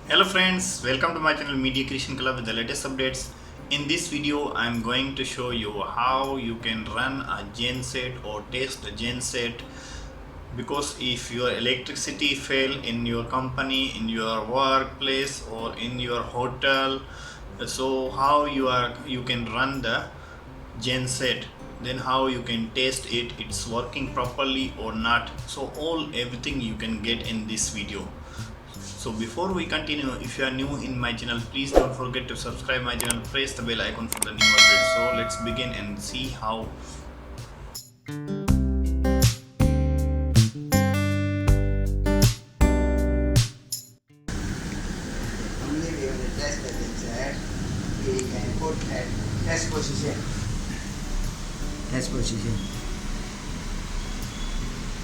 Hello friends, welcome to my channel Media Creation Club with the latest updates. In this video, I am going to show you how you can run a genset or test a genset, because if your electricity fail in your company, in your workplace or in your hotel, so how you can run the genset, then how you can test it's working properly or not. So everything you can get in this video. So before we continue, if you are new in my channel, please don't forget to subscribe my channel, press the bell icon for the new updates. So let's begin and see how. Only we will test the genset, we can put at test position. Test position.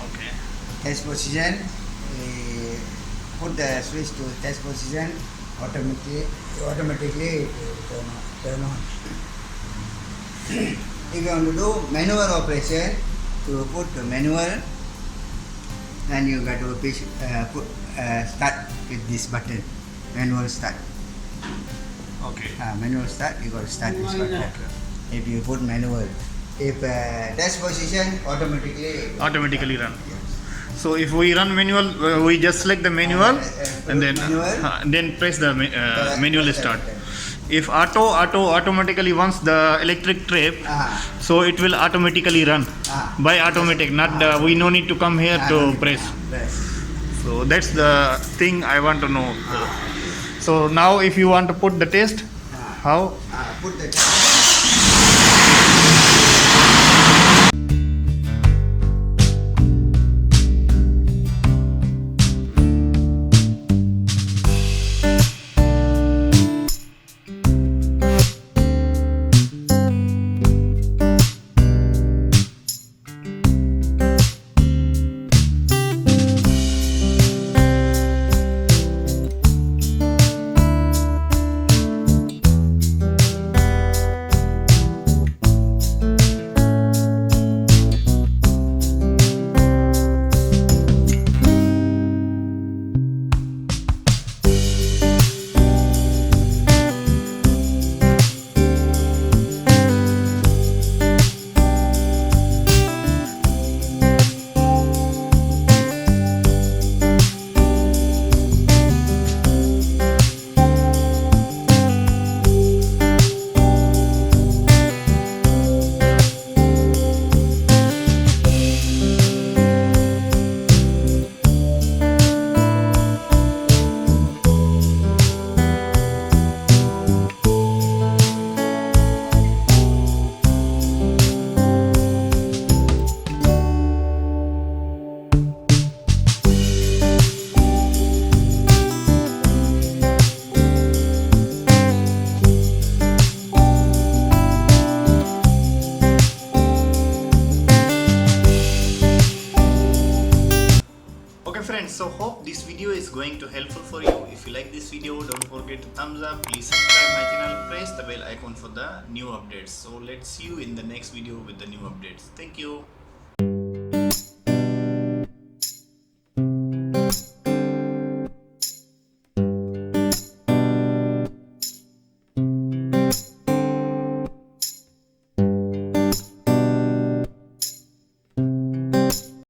Okay. Test position. We put the switch to test position. Automatically it will turn on. If you want to do manual operation, to put the manual, then you got to put start with this button. Manual start. Okay. Manual start, you got to start this button. If you put manual, if test position, automatically Run. So if we run manual, we just select the manual and then press the manual start. If automatically once the electric trip, so it will automatically run by automatic. Not we no need to come here to press. So that's the thing I want to know. So now if you want to put the test, how? Put the test. Friends, so hope this video is going to helpful for you. If you like this video, don't forget to thumbs up, please subscribe my channel, press the bell icon for the new updates. So let's see you in the next video with the new updates. Thank you.